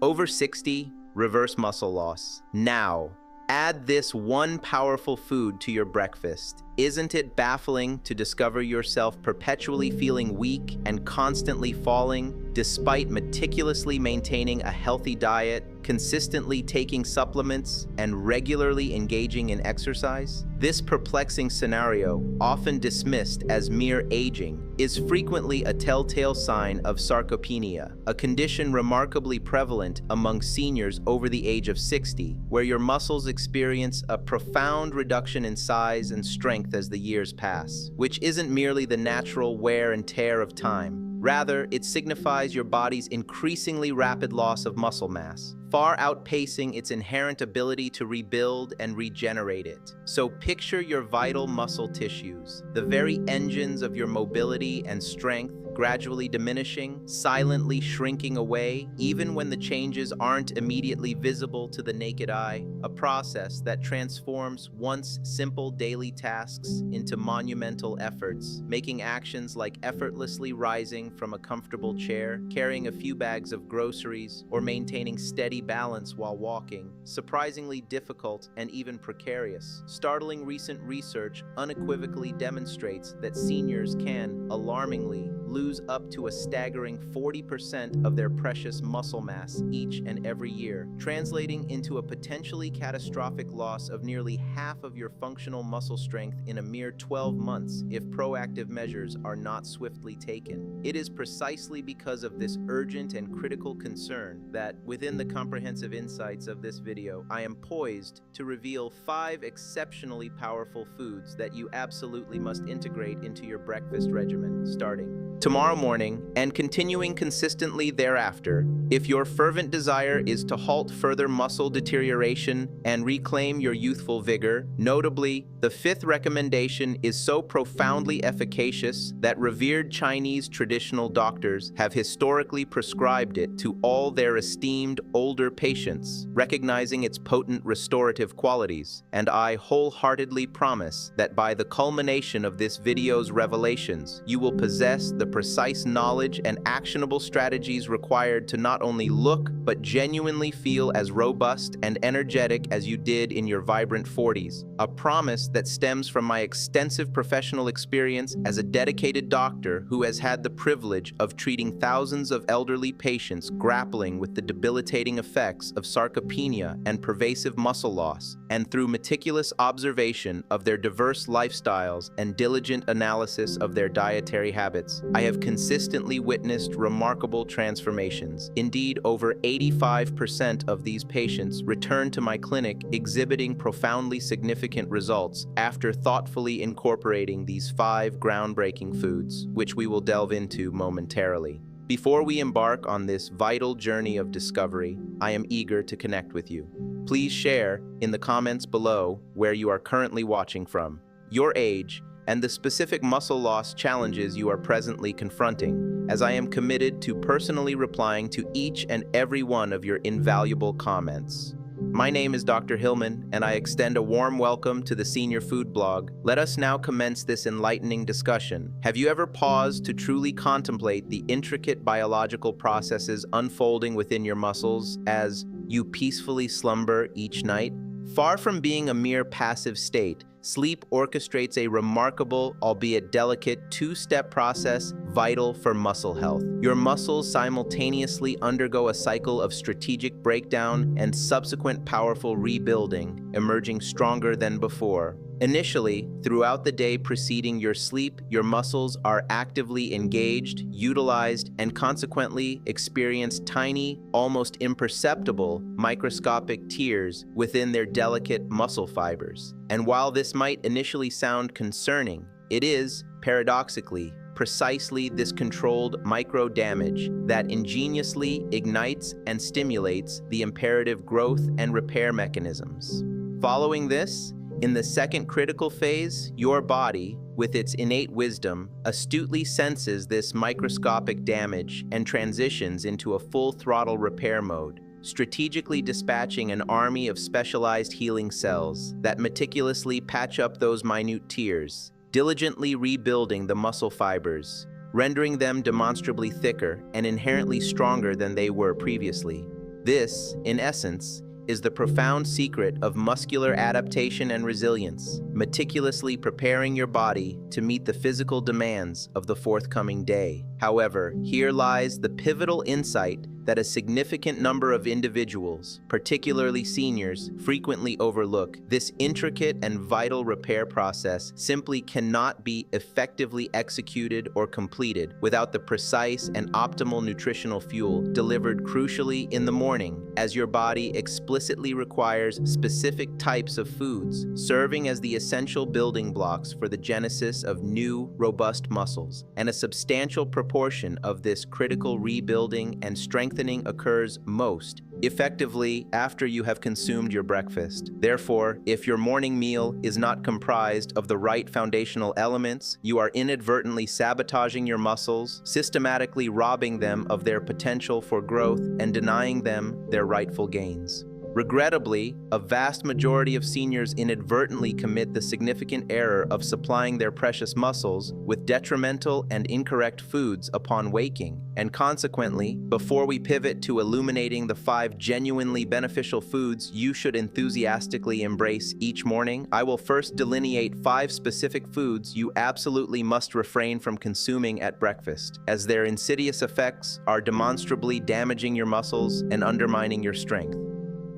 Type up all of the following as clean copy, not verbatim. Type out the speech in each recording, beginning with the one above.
Over 60, reverse muscle loss. Now, add this one powerful food to your breakfast. Isn't it baffling to discover yourself perpetually feeling weak and constantly falling, despite meticulously maintaining a healthy diet, consistently taking supplements, and regularly engaging in exercise? This perplexing scenario, often dismissed as mere aging, is frequently a telltale sign of sarcopenia, a condition remarkably prevalent among seniors over the age of 60, where your muscles experience a profound reduction in size and strength as the years pass, which isn't merely the natural wear and tear of time. Rather, it signifies your body's increasingly rapid loss of muscle mass, far outpacing its inherent ability to rebuild and regenerate it. So picture your vital muscle tissues, the very engines of your mobility and strength, gradually diminishing, silently shrinking away, even when the changes aren't immediately visible to the naked eye, a process that transforms once simple daily tasks into monumental efforts, making actions like effortlessly rising from a comfortable chair, carrying a few bags of groceries, or maintaining steady balance while walking, surprisingly difficult and even precarious. Startling recent research unequivocally demonstrates that seniors can, alarmingly, lose up to a staggering 40% of their precious muscle mass each and every year, translating into a potentially catastrophic loss of nearly half of your functional muscle strength in a mere 12 months if proactive measures are not swiftly taken. It is precisely because of this urgent and critical concern that, within the comprehensive insights of this video, I am poised to reveal 5 exceptionally powerful foods that you absolutely must integrate into your breakfast regimen, starting tomorrow morning and continuing consistently thereafter, if your fervent desire is to halt further muscle deterioration and reclaim your youthful vigor. Notably, the 5th recommendation is so profoundly efficacious that revered Chinese traditional doctors have historically prescribed it to all their esteemed older patients, recognizing its potent restorative qualities. And I wholeheartedly promise that by the culmination of this video's revelations, you will possess the precise knowledge and actionable strategies required to not only look but genuinely feel as robust and energetic as you did in your vibrant 40s, a promise that stems from my extensive professional experience as a dedicated doctor who has had the privilege of treating thousands of elderly patients grappling with the debilitating effects of sarcopenia and pervasive muscle loss, and through meticulous observation of their diverse lifestyles and diligent analysis of their dietary habits, I have consistently witnessed remarkable transformations. Indeed, over 85% of these patients return to my clinic exhibiting profoundly significant results after thoughtfully incorporating these 5 groundbreaking foods, which we will delve into momentarily. Before we embark on this vital journey of discovery, I am eager to connect with you. Please share in the comments below where you are currently watching from, your age, and the specific muscle loss challenges you are presently confronting, as I am committed to personally replying to each and every one of your invaluable comments. My name is Dr. Hillman, and I extend a warm welcome to the Senior Food Blog. Let us now commence this enlightening discussion. Have you ever paused to truly contemplate the intricate biological processes unfolding within your muscles as you peacefully slumber each night? Far from being a mere passive state, sleep orchestrates a remarkable, albeit delicate, 2-step process vital for muscle health. Your muscles simultaneously undergo a cycle of strategic breakdown and subsequent powerful rebuilding, emerging stronger than before. Initially, throughout the day preceding your sleep, your muscles are actively engaged, utilized, and consequently experience tiny, almost imperceptible, microscopic tears within their delicate muscle fibers. And while this might initially sound concerning, it is, paradoxically, precisely this controlled micro-damage that ingeniously ignites and stimulates the imperative growth and repair mechanisms. Following this, in the second critical phase, your body, with its innate wisdom, astutely senses this microscopic damage and transitions into a full-throttle repair mode, strategically dispatching an army of specialized healing cells that meticulously patch up those minute tears, diligently rebuilding the muscle fibers, rendering them demonstrably thicker and inherently stronger than they were previously. This, in essence, is the profound secret of muscular adaptation and resilience, meticulously preparing your body to meet the physical demands of the forthcoming day. However, here lies the pivotal insight that a significant number of individuals, particularly seniors, frequently overlook. This intricate and vital repair process simply cannot be effectively executed or completed without the precise and optimal nutritional fuel delivered crucially in the morning, as your body explicitly requires specific types of foods, serving as the essential building blocks for the genesis of new, robust muscles. And a substantial proportion of this critical rebuilding and strengthening occurs most effectively after you have consumed your breakfast. Therefore, if your morning meal is not comprised of the right foundational elements, you are inadvertently sabotaging your muscles, systematically robbing them of their potential for growth, and denying them their rightful gains. Regrettably, a vast majority of seniors inadvertently commit the significant error of supplying their precious muscles with detrimental and incorrect foods upon waking, and consequently, before we pivot to illuminating the 5 genuinely beneficial foods you should enthusiastically embrace each morning, I will first delineate 5 specific foods you absolutely must refrain from consuming at breakfast, as their insidious effects are demonstrably damaging your muscles and undermining your strength.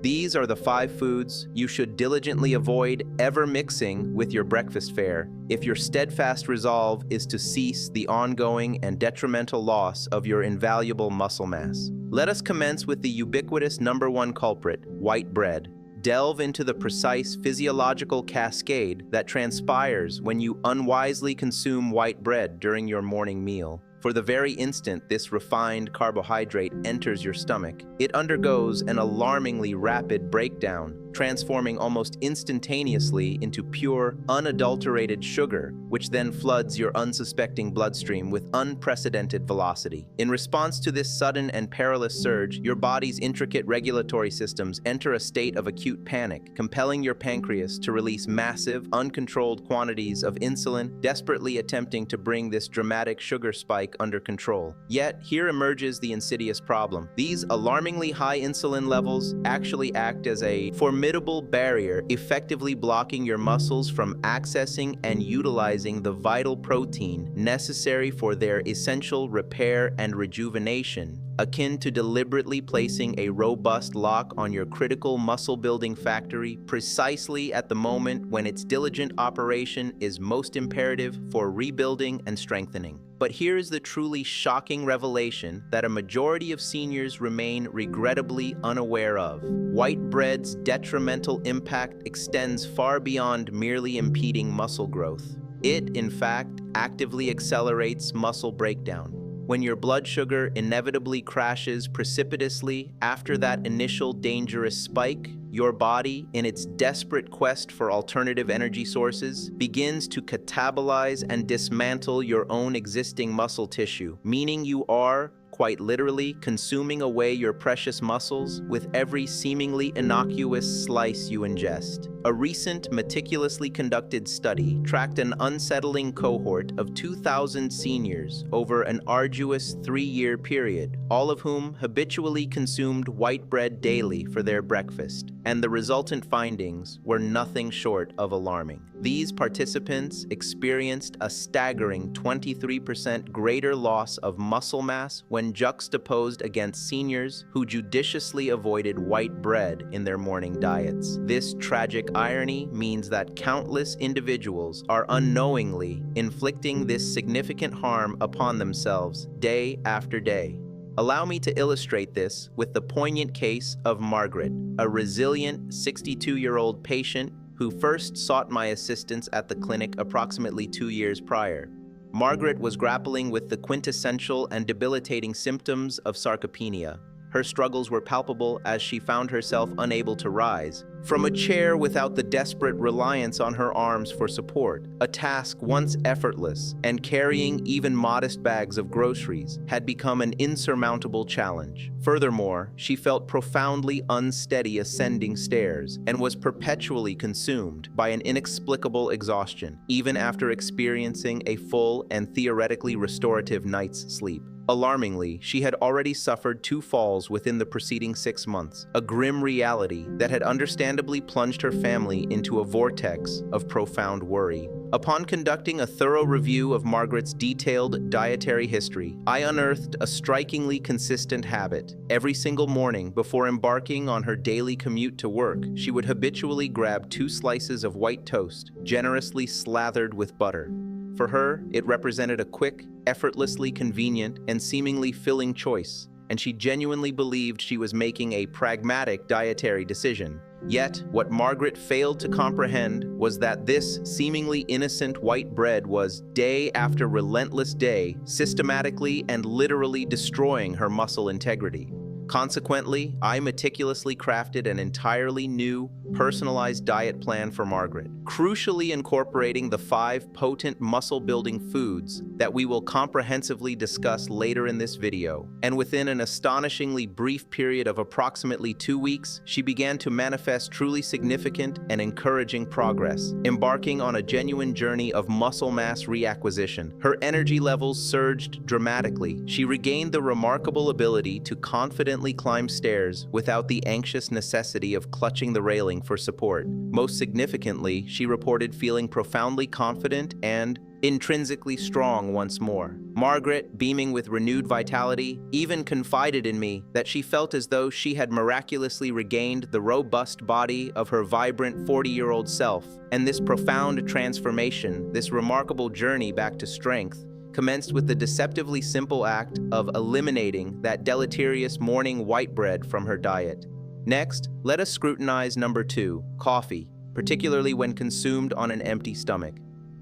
These are the 5 foods you should diligently avoid ever mixing with your breakfast fare if your steadfast resolve is to cease the ongoing and detrimental loss of your invaluable muscle mass. Let us commence with the ubiquitous #1 culprit, white bread. Delve into the precise physiological cascade that transpires when you unwisely consume white bread during your morning meal. For the very instant this refined carbohydrate enters your stomach, it undergoes an alarmingly rapid breakdown, transforming almost instantaneously into pure, unadulterated sugar, which then floods your unsuspecting bloodstream with unprecedented velocity. In response to this sudden and perilous surge, your body's intricate regulatory systems enter a state of acute panic, compelling your pancreas to release massive, uncontrolled quantities of insulin, desperately attempting to bring this dramatic sugar spike under control. Yet, here emerges the insidious problem. These alarmingly high insulin levels actually act as a formidable barrier, effectively blocking your muscles from accessing and utilizing the vital protein necessary for their essential repair and rejuvenation, akin to deliberately placing a robust lock on your critical muscle-building factory precisely at the moment when its diligent operation is most imperative for rebuilding and strengthening. But here is the truly shocking revelation that a majority of seniors remain regrettably unaware of. White bread's detrimental impact extends far beyond merely impeding muscle growth. It, in fact, actively accelerates muscle breakdown. When your blood sugar inevitably crashes precipitously after that initial dangerous spike, your body, in its desperate quest for alternative energy sources, begins to catabolize and dismantle your own existing muscle tissue, meaning you are, quite literally, consuming away your precious muscles with every seemingly innocuous slice you ingest. A recent, meticulously conducted study tracked an unsettling cohort of 2,000 seniors over an arduous 3-year period, all of whom habitually consumed white bread daily for their breakfast, and the resultant findings were nothing short of alarming. These participants experienced a staggering 23% greater loss of muscle mass when juxtaposed against seniors who judiciously avoided white bread in their morning diets. This tragic irony means that countless individuals are unknowingly inflicting this significant harm upon themselves day after day. Allow me to illustrate this with the poignant case of Margaret, a resilient 62-year-old patient who first sought my assistance at the clinic approximately 2 years prior. Margaret was grappling with the quintessential and debilitating symptoms of sarcopenia. Her struggles were palpable as she found herself unable to rise from a chair without the desperate reliance on her arms for support. A task once effortless, and carrying even modest bags of groceries had become an insurmountable challenge. Furthermore, she felt profoundly unsteady ascending stairs and was perpetually consumed by an inexplicable exhaustion, even after experiencing a full and theoretically restorative night's sleep. Alarmingly, she had already suffered 2 falls within the preceding 6 months, a grim reality that had understandably plunged her family into a vortex of profound worry. Upon conducting a thorough review of Margaret's detailed dietary history, I unearthed a strikingly consistent habit. Every single morning before embarking on her daily commute to work, she would habitually grab 2 slices of white toast, generously slathered with butter. For her, it represented a quick, effortlessly convenient, and seemingly filling choice, and she genuinely believed she was making a pragmatic dietary decision. Yet, what Margaret failed to comprehend was that this seemingly innocent white bread was, day after relentless day, systematically and literally destroying her muscle integrity. Consequently, I meticulously crafted an entirely new, personalized diet plan for Margaret, crucially incorporating the 5 potent muscle-building foods that we will comprehensively discuss later in this video. And within an astonishingly brief period of approximately 2 weeks, she began to manifest truly significant and encouraging progress, embarking on a genuine journey of muscle mass reacquisition. Her energy levels surged dramatically. She regained the remarkable ability to confidently climb stairs without the anxious necessity of clutching the railing for support. Most significantly, she reported feeling profoundly confident and intrinsically strong once more. Margaret, beaming with renewed vitality, even confided in me that she felt as though she had miraculously regained the robust body of her vibrant 40-year-old self. And this profound transformation, this remarkable journey back to strength, commenced with the deceptively simple act of eliminating that deleterious morning white bread from her diet. Next, let us scrutinize number 2, coffee, particularly when consumed on an empty stomach.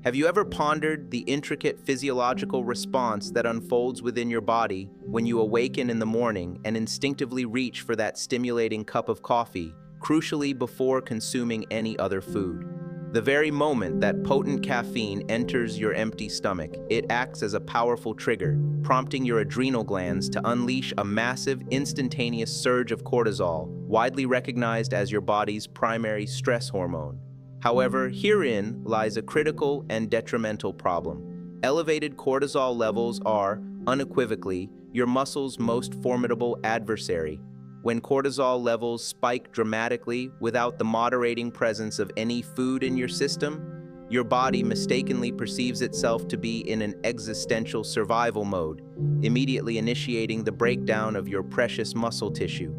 Have you ever pondered the intricate physiological response that unfolds within your body when you awaken in the morning and instinctively reach for that stimulating cup of coffee, crucially before consuming any other food? The very moment that potent caffeine enters your empty stomach, it acts as a powerful trigger, prompting your adrenal glands to unleash a massive, instantaneous surge of cortisol, widely recognized as your body's primary stress hormone. However, herein lies a critical and detrimental problem. Elevated cortisol levels are, unequivocally, your muscle's most formidable adversary. When cortisol levels spike dramatically without the moderating presence of any food in your system, your body mistakenly perceives itself to be in an existential survival mode, immediately initiating the breakdown of your precious muscle tissue.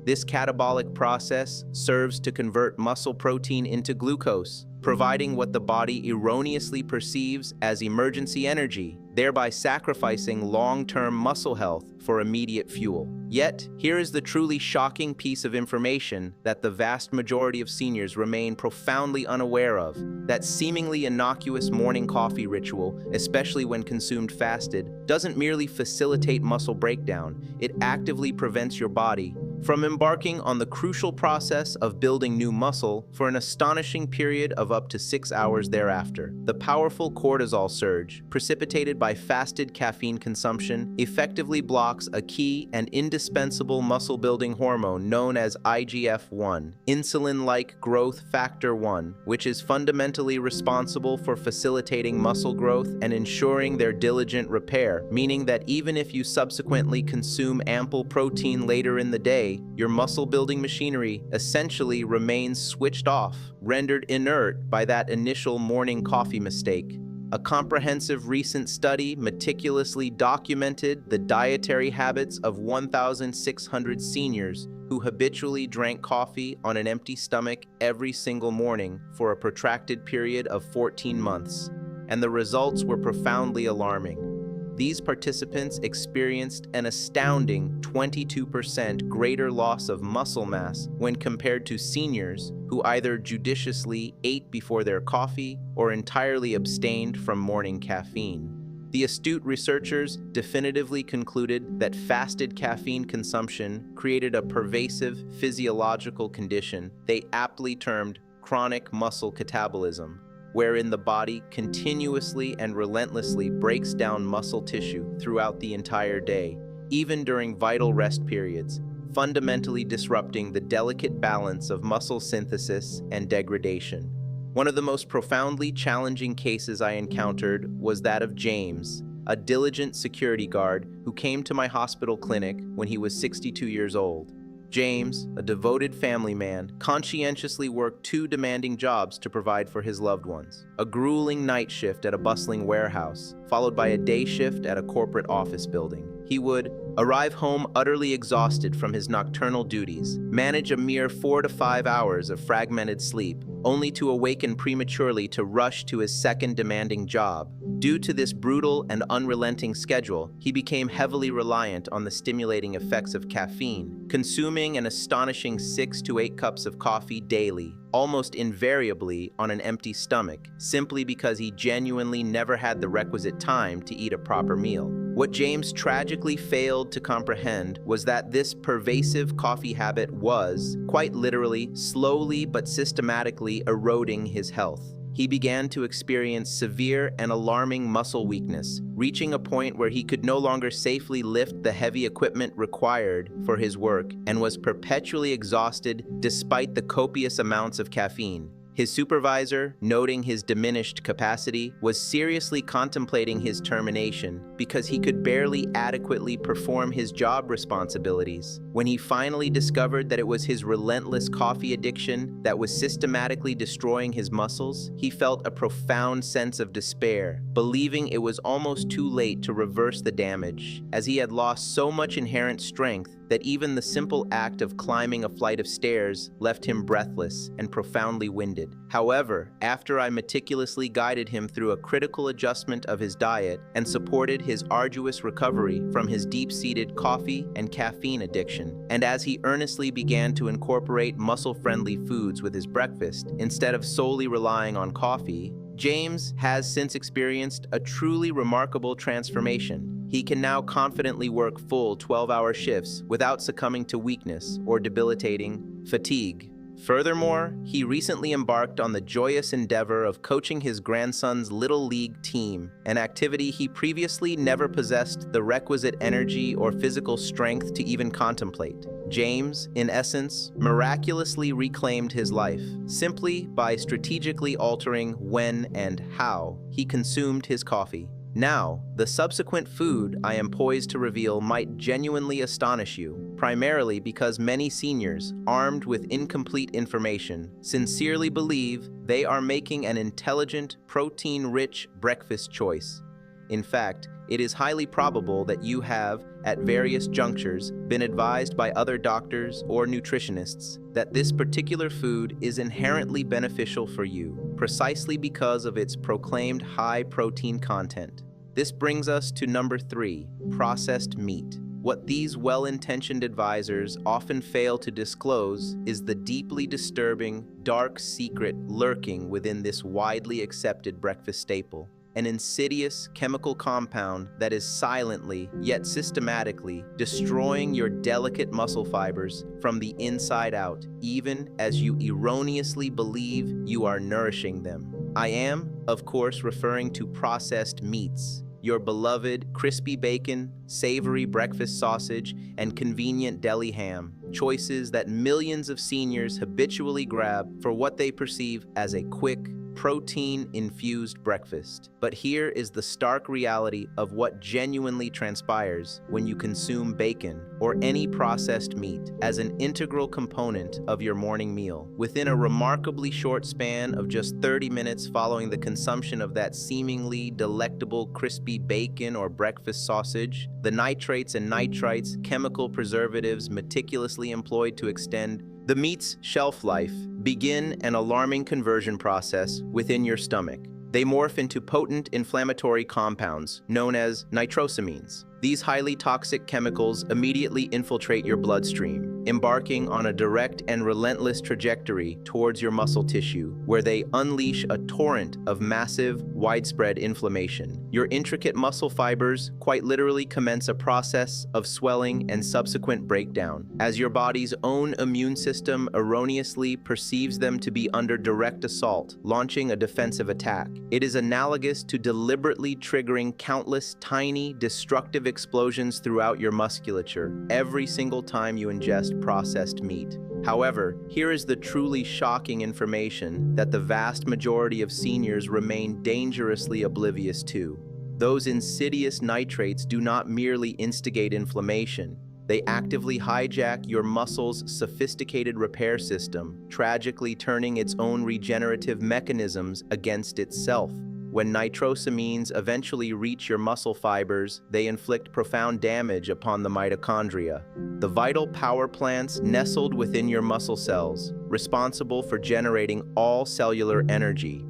This catabolic process serves to convert muscle protein into glucose, providing what the body erroneously perceives as emergency energy, thereby sacrificing long-term muscle health for immediate fuel. Yet, here is the truly shocking piece of information that the vast majority of seniors remain profoundly unaware of. That seemingly innocuous morning coffee ritual, especially when consumed fasted, doesn't merely facilitate muscle breakdown, it actively prevents your body from embarking on the crucial process of building new muscle for an astonishing period of up to 6 hours thereafter. The powerful cortisol surge, precipitated by fasted caffeine consumption, effectively blocks a key and indispensable muscle-building hormone known as IGF-1, insulin-like growth factor 1, which is fundamentally responsible for facilitating muscle growth and ensuring their diligent repair, meaning that even if you subsequently consume ample protein later in the day, your muscle-building machinery essentially remains switched off, rendered inert by that initial morning coffee mistake. A comprehensive recent study meticulously documented the dietary habits of 1,600 seniors who habitually drank coffee on an empty stomach every single morning for a protracted period of 14 months, and the results were profoundly alarming. These participants experienced an astounding 22% greater loss of muscle mass when compared to seniors who either judiciously ate before their coffee or entirely abstained from morning caffeine. The astute researchers definitively concluded that fasted caffeine consumption created a pervasive physiological condition they aptly termed chronic muscle catabolism, wherein the body continuously and relentlessly breaks down muscle tissue throughout the entire day, even during vital rest periods, fundamentally disrupting the delicate balance of muscle synthesis and degradation. One of the most profoundly challenging cases I encountered was that of James, a diligent security guard who came to my hospital clinic when he was 62 years old. James, a devoted family man, conscientiously worked two demanding jobs to provide for his loved ones: a grueling night shift at a bustling warehouse, followed by a day shift at a corporate office building. He would arrive home utterly exhausted from his nocturnal duties, manage a mere 4 to 5 hours of fragmented sleep, only to awaken prematurely to rush to his second demanding job. Due to this brutal and unrelenting schedule, he became heavily reliant on the stimulating effects of caffeine, consuming an astonishing 6 to 8 cups of coffee daily, almost invariably on an empty stomach, simply because he genuinely never had the requisite time to eat a proper meal. What James tragically failed to comprehend was that this pervasive coffee habit was, quite literally, slowly but systematically eroding his health. He began to experience severe and alarming muscle weakness, reaching a point where he could no longer safely lift the heavy equipment required for his work and was perpetually exhausted despite the copious amounts of caffeine. His supervisor, noting his diminished capacity, was seriously contemplating his termination because he could barely adequately perform his job responsibilities. When he finally discovered that it was his relentless coffee addiction that was systematically destroying his muscles, he felt a profound sense of despair, believing it was almost too late to reverse the damage, as he had lost so much inherent strength that even the simple act of climbing a flight of stairs left him breathless and profoundly winded. However, after I meticulously guided him through a critical adjustment of his diet and supported his arduous recovery from his deep-seated coffee and caffeine addiction, and as he earnestly began to incorporate muscle-friendly foods with his breakfast instead of solely relying on coffee, James has since experienced a truly remarkable transformation. He can now confidently work full 12-hour shifts without succumbing to weakness or debilitating fatigue. Furthermore, he recently embarked on the joyous endeavor of coaching his grandson's Little League team, an activity he previously never possessed the requisite energy or physical strength to even contemplate. James, in essence, miraculously reclaimed his life, simply by strategically altering when and how he consumed his coffee. Now, the subsequent food I am poised to reveal might genuinely astonish you, primarily because many seniors, armed with incomplete information, sincerely believe they are making an intelligent, protein-rich breakfast choice. In fact, it is highly probable that you have, at various junctures, been advised by other doctors or nutritionists that this particular food is inherently beneficial for you, precisely because of its proclaimed high protein content. This brings us to number 3, processed meat. What these well-intentioned advisors often fail to disclose is the deeply disturbing, dark secret lurking within this widely accepted breakfast staple. An insidious chemical compound that is silently, yet systematically, destroying your delicate muscle fibers from the inside out, even as you erroneously believe you are nourishing them. I am, of course, referring to processed meats. Your beloved crispy bacon, savory breakfast sausage, and convenient deli ham, choices that millions of seniors habitually grab for what they perceive as a quick, protein-infused breakfast. But here is the stark reality of what genuinely transpires when you consume bacon or any processed meat as an integral component of your morning meal. Within a remarkably short span of just 30 minutes following the consumption of that seemingly delectable crispy bacon or breakfast sausage, the nitrates and nitrites, chemical preservatives meticulously employed to extend the meat's shelf life, begin an alarming conversion process within your stomach. They morph into potent inflammatory compounds known as nitrosamines. These highly toxic chemicals immediately infiltrate your bloodstream, embarking on a direct and relentless trajectory towards your muscle tissue, where they unleash a torrent of massive, widespread inflammation. Your intricate muscle fibers quite literally commence a process of swelling and subsequent breakdown, as your body's own immune system erroneously perceives them to be under direct assault, launching a defensive attack. It is analogous to deliberately triggering countless tiny, destructive explosions throughout your musculature every single time you ingest processed meat. However, here is the truly shocking information that the vast majority of seniors remain dangerously oblivious to. Those insidious nitrates do not merely instigate inflammation. They actively hijack your muscle's sophisticated repair system, tragically turning its own regenerative mechanisms against itself. When nitrosamines eventually reach your muscle fibers, they inflict profound damage upon the mitochondria, the vital power plants nestled within your muscle cells, responsible for generating all cellular energy.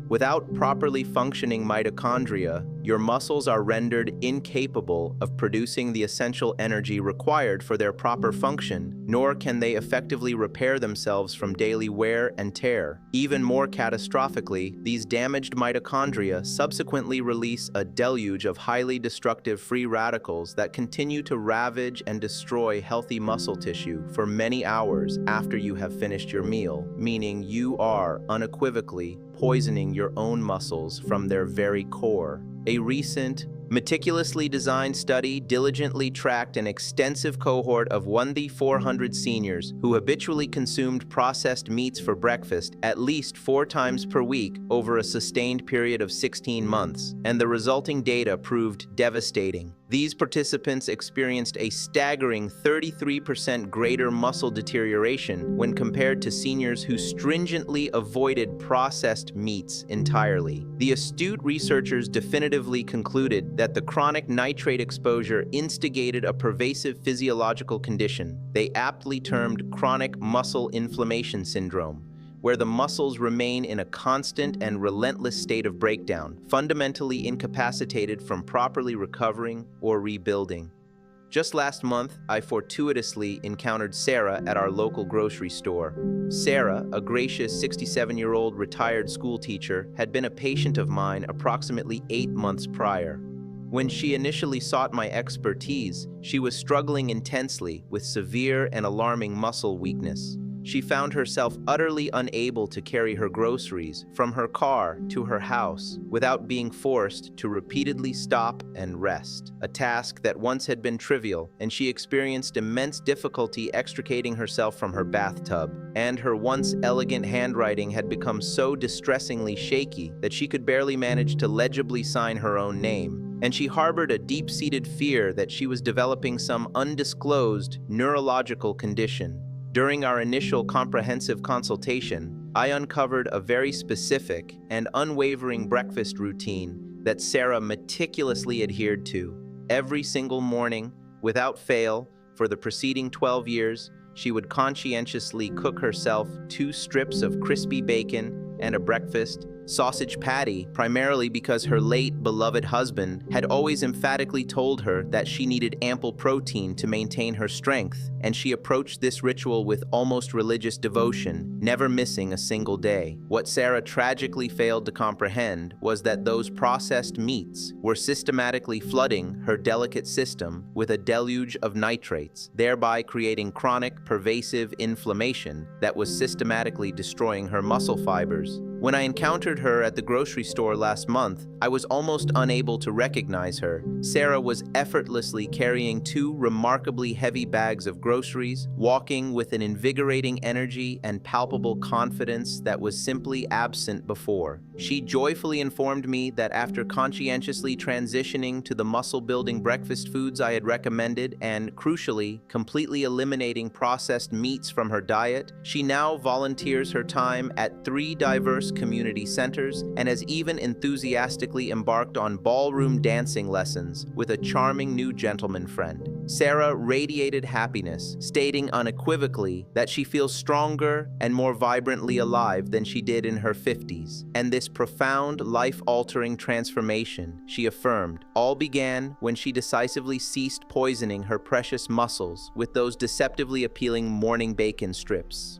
Without properly functioning mitochondria, your muscles are rendered incapable of producing the essential energy required for their proper function, nor can they effectively repair themselves from daily wear and tear. Even more catastrophically, these damaged mitochondria subsequently release a deluge of highly destructive free radicals that continue to ravage and destroy healthy muscle tissue for many hours after you have finished your meal, meaning you are unequivocally poisoning your own muscles from their very core. A recent, meticulously designed study diligently tracked an extensive cohort of 1,400 seniors who habitually consumed processed meats for breakfast at least 4 times per week over a sustained period of 16 months, and the resulting data proved devastating. These participants experienced a staggering 33% greater muscle deterioration when compared to seniors who stringently avoided processed meats entirely. The astute researchers definitively concluded that the chronic nitrate exposure instigated a pervasive physiological condition they aptly termed chronic muscle inflammation syndrome, where the muscles remain in a constant and relentless state of breakdown, fundamentally incapacitated from properly recovering or rebuilding. Just last month, I fortuitously encountered Sarah at our local grocery store. Sarah, a gracious 67-year-old retired school teacher, had been a patient of mine approximately 8 months prior. When she initially sought my expertise, she was struggling intensely with severe and alarming muscle weakness. She found herself utterly unable to carry her groceries from her car to her house without being forced to repeatedly stop and rest, a task that once had been trivial, and she experienced immense difficulty extricating herself from her bathtub, and her once elegant handwriting had become so distressingly shaky that she could barely manage to legibly sign her own name, and she harbored a deep-seated fear that she was developing some undisclosed neurological condition. During our initial comprehensive consultation, I uncovered a very specific and unwavering breakfast routine that Sarah meticulously adhered to. Every single morning, without fail, for the preceding 12 years, she would conscientiously cook herself 2 strips of crispy bacon and a breakfast sausage patty, primarily because her late beloved husband had always emphatically told her that she needed ample protein to maintain her strength, and she approached this ritual with almost religious devotion, never missing a single day. What Sarah tragically failed to comprehend was that those processed meats were systematically flooding her delicate system with a deluge of nitrates, thereby creating chronic, pervasive inflammation that was systematically destroying her muscle fibers. When I encountered her at the grocery store last month, I was almost unable to recognize her. Sarah was effortlessly carrying 2 remarkably heavy bags of groceries, walking with an invigorating energy and palpable confidence that was simply absent before. She joyfully informed me that after conscientiously transitioning to the muscle-building breakfast foods I had recommended and, crucially, completely eliminating processed meats from her diet, she now volunteers her time at 3 diverse community centers and has even enthusiastically embarked on ballroom dancing lessons with a charming new gentleman friend. Sarah radiated happiness, stating unequivocally that she feels stronger and more vibrantly alive than she did in her 50s. And this profound, life-altering transformation, she affirmed, all began when she decisively ceased poisoning her precious muscles with those deceptively appealing morning bacon strips.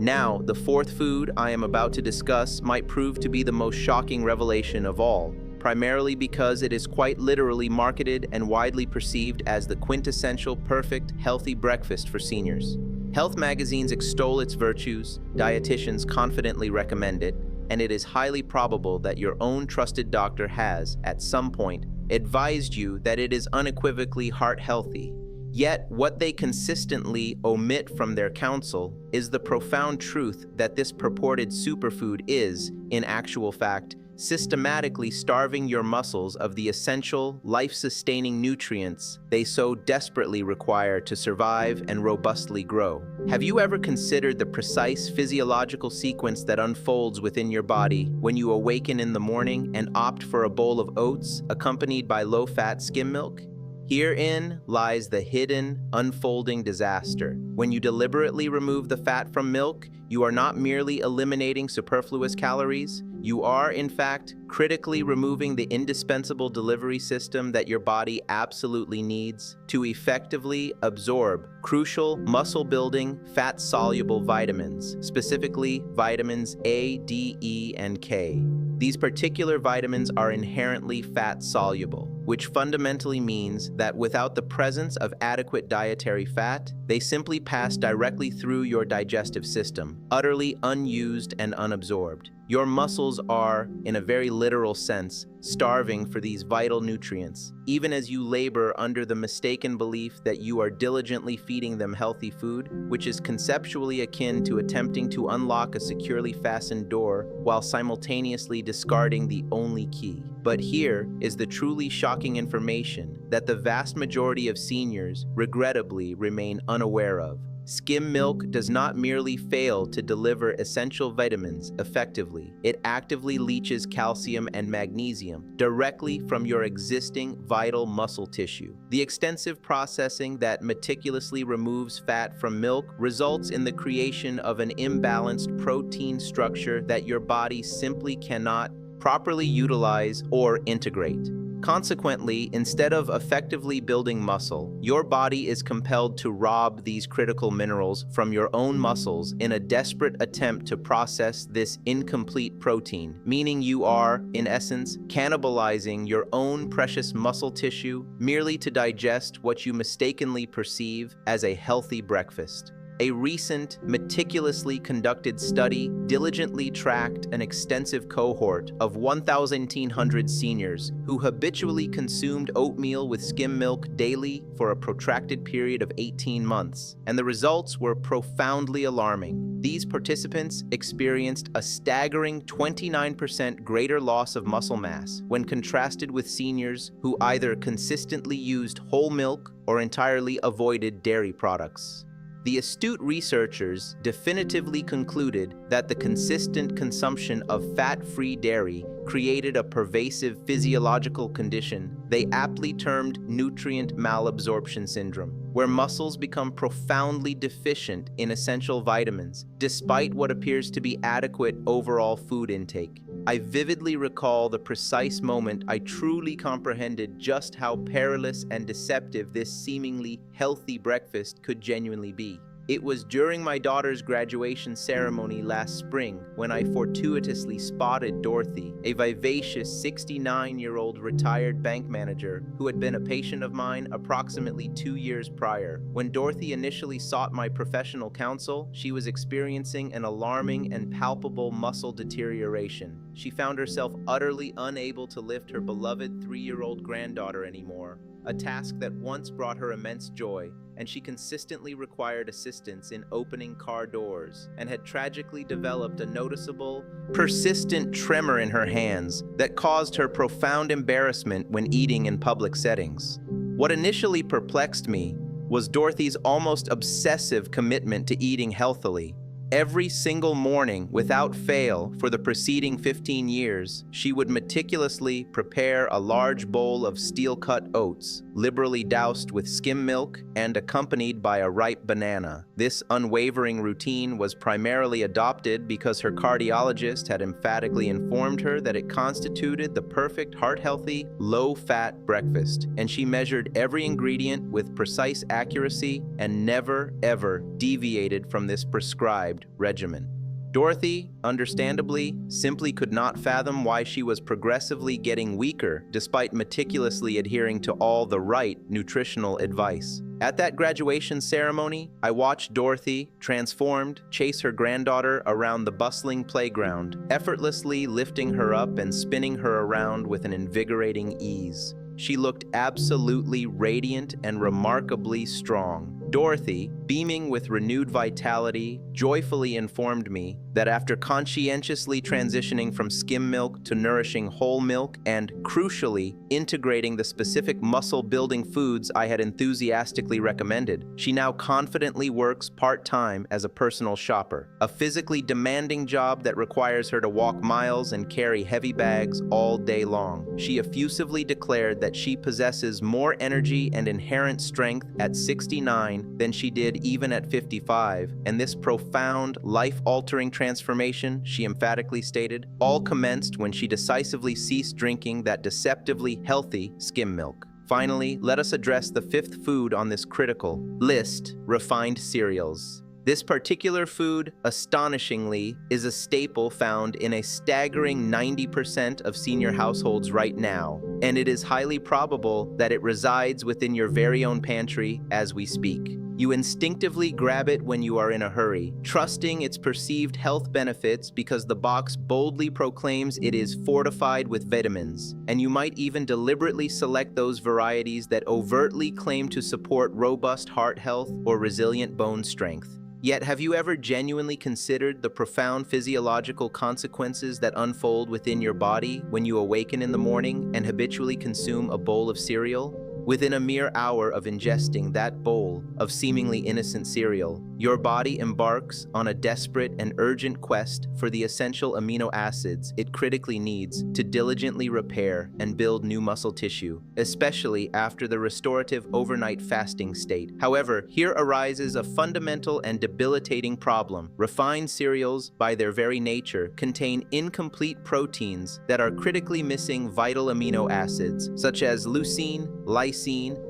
Now, the 4th food I am about to discuss might prove to be the most shocking revelation of all, primarily because it is quite literally marketed and widely perceived as the quintessential perfect, healthy breakfast for seniors. Health magazines extol its virtues, dietitians confidently recommend it, and it is highly probable that your own trusted doctor has, at some point, advised you that it is unequivocally heart-healthy. Yet, what they consistently omit from their counsel is the profound truth that this purported superfood is, in actual fact, systematically starving your muscles of the essential, life-sustaining nutrients they so desperately require to survive and robustly grow. Have you ever considered the precise physiological sequence that unfolds within your body when you awaken in the morning and opt for a bowl of oats accompanied by low-fat skim milk? Herein lies the hidden, unfolding disaster. When you deliberately remove the fat from milk, you are not merely eliminating superfluous calories, you are, in fact, critically removing the indispensable delivery system that your body absolutely needs to effectively absorb crucial muscle-building, fat-soluble vitamins, specifically vitamins A, D, E, and K. These particular vitamins are inherently fat-soluble, which fundamentally means that without the presence of adequate dietary fat, they simply pass directly through your digestive system, utterly unused and unabsorbed. Your muscles are, in a very literal sense, starving for these vital nutrients, even as you labor under the mistaken belief that you are diligently feeding them healthy food, which is conceptually akin to attempting to unlock a securely fastened door while simultaneously discarding the only key. But here is the truly shocking information that the vast majority of seniors, regrettably, remain unaware of. Skim milk does not merely fail to deliver essential vitamins effectively, it actively leaches calcium and magnesium directly from your existing vital muscle tissue. The extensive processing that meticulously removes fat from milk results in the creation of an imbalanced protein structure that your body simply cannot properly utilize or integrate. Consequently, instead of effectively building muscle, your body is compelled to rob these critical minerals from your own muscles in a desperate attempt to process this incomplete protein, meaning you are, in essence, cannibalizing your own precious muscle tissue merely to digest what you mistakenly perceive as a healthy breakfast. A recent, meticulously conducted study diligently tracked an extensive cohort of 1,100 seniors who habitually consumed oatmeal with skim milk daily for a protracted period of 18 months, and the results were profoundly alarming. These participants experienced a staggering 29% greater loss of muscle mass when contrasted with seniors who either consistently used whole milk or entirely avoided dairy products. The astute researchers definitively concluded that the consistent consumption of fat-free dairy created a pervasive physiological condition they aptly termed nutrient malabsorption syndrome, where muscles become profoundly deficient in essential vitamins, despite what appears to be adequate overall food intake. I vividly recall the precise moment I truly comprehended just how perilous and deceptive this seemingly healthy breakfast could genuinely be. It was during my daughter's graduation ceremony last spring when I fortuitously spotted Dorothy, a vivacious 69-year-old retired bank manager who had been a patient of mine approximately 2 years prior. When Dorothy initially sought my professional counsel, she was experiencing an alarming and palpable muscle deterioration. She found herself utterly unable to lift her beloved 3-year-old granddaughter anymore, a task that once brought her immense joy, and she consistently required assistance in opening car doors and had tragically developed a noticeable, persistent tremor in her hands that caused her profound embarrassment when eating in public settings. What initially perplexed me was Dorothy's almost obsessive commitment to eating healthily. Every single morning, without fail, for the preceding 15 years, she would meticulously prepare a large bowl of steel-cut oats, liberally doused with skim milk and accompanied by a ripe banana. This unwavering routine was primarily adopted because her cardiologist had emphatically informed her that it constituted the perfect heart-healthy, low-fat breakfast, and she measured every ingredient with precise accuracy and never, ever deviated from this prescribed regimen. Dorothy, understandably, simply could not fathom why she was progressively getting weaker despite meticulously adhering to all the right nutritional advice. At that graduation ceremony, I watched Dorothy, transformed, chase her granddaughter around the bustling playground, effortlessly lifting her up and spinning her around with an invigorating ease. She looked absolutely radiant and remarkably strong. Dorothy, beaming with renewed vitality, joyfully informed me that after conscientiously transitioning from skim milk to nourishing whole milk and, crucially, integrating the specific muscle-building foods I had enthusiastically recommended, she now confidently works part-time as a personal shopper, a physically demanding job that requires her to walk miles and carry heavy bags all day long. She effusively declared that she possesses more energy and inherent strength at 69 than she did even at 55, and this profound, life-altering transformation, she emphatically stated, all commenced when she decisively ceased drinking that deceptively healthy skim milk. Finally, let us address the fifth food on this critical list: refined cereals. This particular food, astonishingly, is a staple found in a staggering 90% of senior households right now, and it is highly probable that it resides within your very own pantry as we speak. You instinctively grab it when you are in a hurry, trusting its perceived health benefits because the box boldly proclaims it is fortified with vitamins, and you might even deliberately select those varieties that overtly claim to support robust heart health or resilient bone strength. Yet, have you ever genuinely considered the profound physiological consequences that unfold within your body when you awaken in the morning and habitually consume a bowl of cereal? Within a mere hour of ingesting that bowl of seemingly innocent cereal, your body embarks on a desperate and urgent quest for the essential amino acids it critically needs to diligently repair and build new muscle tissue, especially after the restorative overnight fasting state. However, here arises a fundamental and debilitating problem. Refined cereals, by their very nature, contain incomplete proteins that are critically missing vital amino acids, such as leucine, lysine,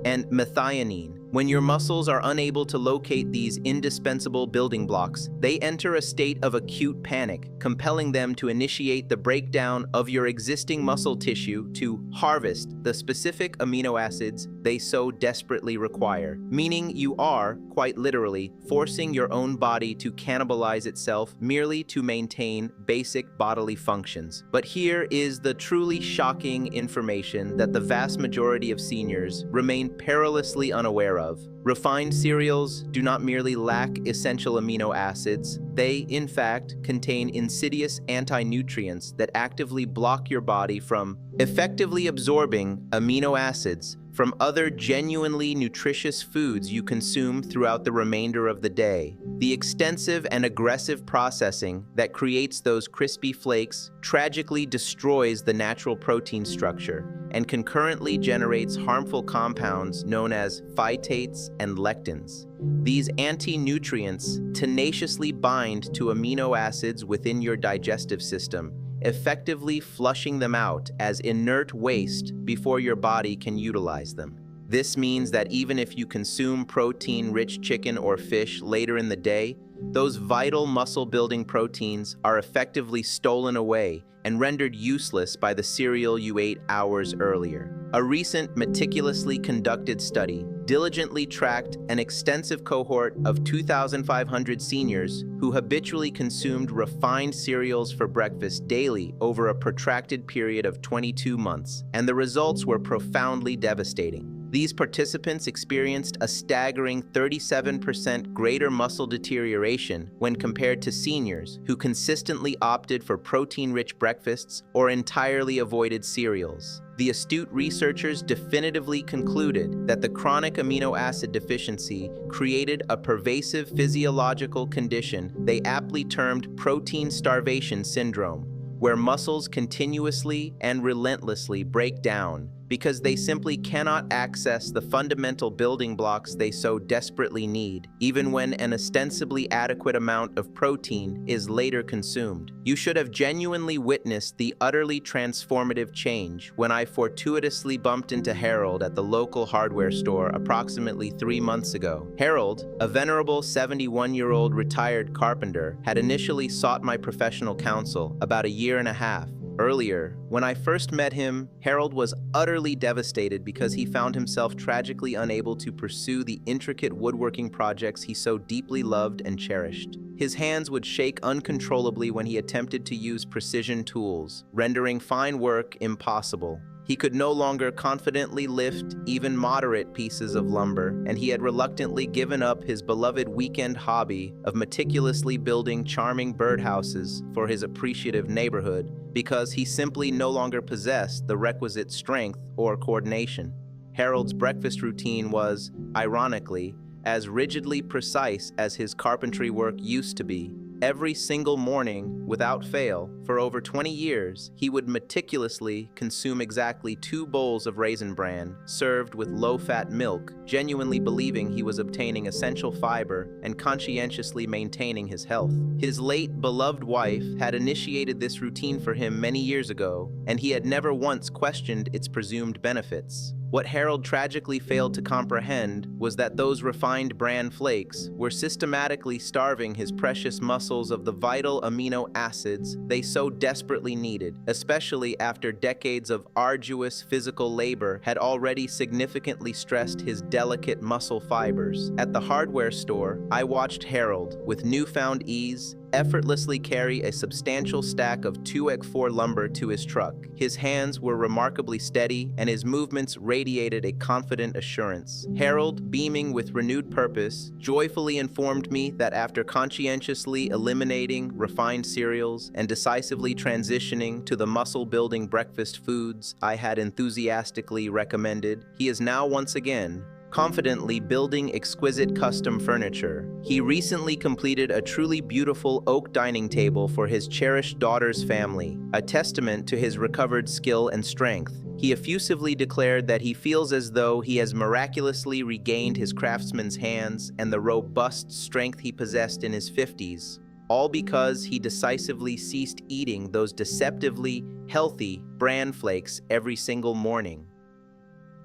and methionine. When your muscles are unable to locate these indispensable building blocks, they enter a state of acute panic, compelling them to initiate the breakdown of your existing muscle tissue to harvest the specific amino acids they so desperately require, meaning you are, quite literally, forcing your own body to cannibalize itself merely to maintain basic bodily functions. But here is the truly shocking information that the vast majority of seniors remain perilously unaware of. Refined cereals do not merely lack essential amino acids, they, in fact, contain insidious anti-nutrients that actively block your body from effectively absorbing amino acids from other genuinely nutritious foods you consume throughout the remainder of the day. The extensive and aggressive processing that creates those crispy flakes tragically destroys the natural protein structure and concurrently generates harmful compounds known as phytates and lectins. These anti-nutrients tenaciously bind to amino acids within your digestive system, effectively flushing them out as inert waste before your body can utilize them. This means that even if you consume protein-rich chicken or fish later in the day, those vital muscle-building proteins are effectively stolen away and rendered useless by the cereal you ate hours earlier. A recent meticulously conducted study diligently tracked an extensive cohort of 2,500 seniors who habitually consumed refined cereals for breakfast daily over a protracted period of 22 months, and the results were profoundly devastating. These participants experienced a staggering 37% greater muscle deterioration when compared to seniors who consistently opted for protein-rich breakfasts or entirely avoided cereals. The astute researchers definitively concluded that the chronic amino acid deficiency created a pervasive physiological condition they aptly termed protein starvation syndrome, where muscles continuously and relentlessly break down because they simply cannot access the fundamental building blocks they so desperately need, even when an ostensibly adequate amount of protein is later consumed. You should have genuinely witnessed the utterly transformative change when I fortuitously bumped into Harold at the local hardware store approximately 3 months ago. Harold, a venerable 71-year-old retired carpenter, had initially sought my professional counsel about a year and a half earlier. When I first met him, Harold was utterly devastated because he found himself tragically unable to pursue the intricate woodworking projects he so deeply loved and cherished. His hands would shake uncontrollably when he attempted to use precision tools, rendering fine work impossible. He could no longer confidently lift even moderate pieces of lumber, and he had reluctantly given up his beloved weekend hobby of meticulously building charming birdhouses for his appreciative neighborhood because he simply no longer possessed the requisite strength or coordination. Harold's breakfast routine was, ironically, as rigidly precise as his carpentry work used to be. Every single morning, without fail, for over 20 years, he would meticulously consume exactly 2 bowls of raisin bran, served with low-fat milk, genuinely believing he was obtaining essential fiber and conscientiously maintaining his health. His late beloved wife had initiated this routine for him many years ago, and he had never once questioned its presumed benefits. What Harold tragically failed to comprehend was that those refined bran flakes were systematically starving his precious muscles of the vital amino acids they so desperately needed, especially after decades of arduous physical labor had already significantly stressed his delicate muscle fibers. At the hardware store, I watched Harold, with newfound ease, effortlessly carry a substantial stack of 2x4 lumber to his truck. His hands were remarkably steady, and his movements radiated a confident assurance. Harold, beaming with renewed purpose, joyfully informed me that after conscientiously eliminating refined cereals and decisively transitioning to the muscle-building breakfast foods I had enthusiastically recommended, he is now once again confidently building exquisite custom furniture. He recently completed a truly beautiful oak dining table for his cherished daughter's family, a testament to his recovered skill and strength. He effusively declared that he feels as though he has miraculously regained his craftsman's hands and the robust strength he possessed in his 50s, all because he decisively ceased eating those deceptively healthy bran flakes every single morning.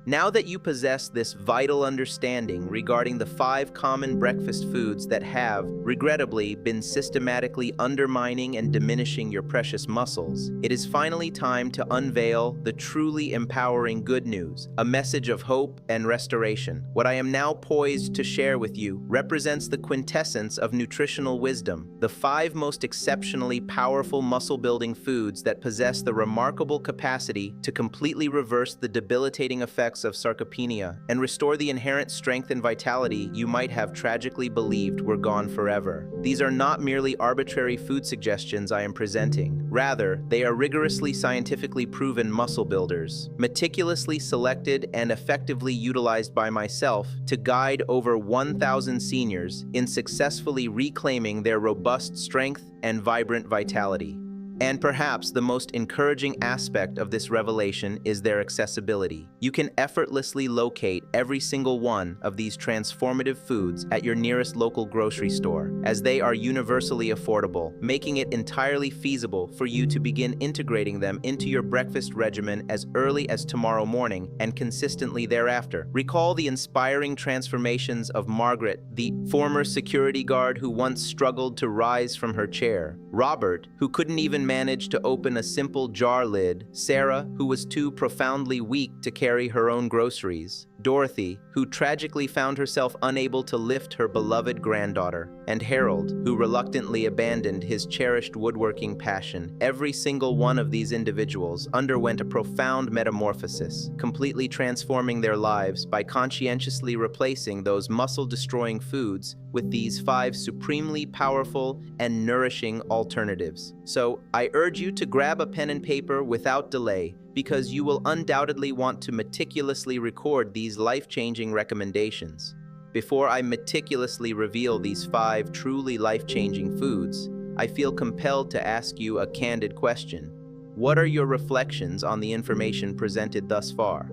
Now that you possess this vital understanding regarding the 5 common breakfast foods that have, regrettably, been systematically undermining and diminishing your precious muscles, it is finally time to unveil the truly empowering good news, a message of hope and restoration. What I am now poised to share with you represents the quintessence of nutritional wisdom, the 5 most exceptionally powerful muscle-building foods that possess the remarkable capacity to completely reverse the debilitating effects of sarcopenia and restore the inherent strength and vitality you might have tragically believed were gone forever. These are not merely arbitrary food suggestions I am presenting. Rather, they are rigorously scientifically proven muscle builders, meticulously selected and effectively utilized by myself to guide over 1,000 seniors in successfully reclaiming their robust strength and vibrant vitality. And perhaps the most encouraging aspect of this revelation is their accessibility. You can effortlessly locate every single one of these transformative foods at your nearest local grocery store, as they are universally affordable, making it entirely feasible for you to begin integrating them into your breakfast regimen as early as tomorrow morning and consistently thereafter. Recall the inspiring transformations of Margaret, the former security guard who once struggled to rise from her chair; Robert, who couldn't even manage to open a simple jar lid; Sarah, who was too profoundly weak to carry her own groceries; Dorothy, who tragically found herself unable to lift her beloved granddaughter; and Harold, who reluctantly abandoned his cherished woodworking passion. Every single one of these individuals underwent a profound metamorphosis, completely transforming their lives by conscientiously replacing those muscle-destroying foods with these 5 supremely powerful and nourishing alternatives. So, I urge you to grab a pen and paper without delay, because you will undoubtedly want to meticulously record these life-changing recommendations. Before I meticulously reveal these 5 truly life-changing foods, I feel compelled to ask you a candid question. What are your reflections on the information presented thus far?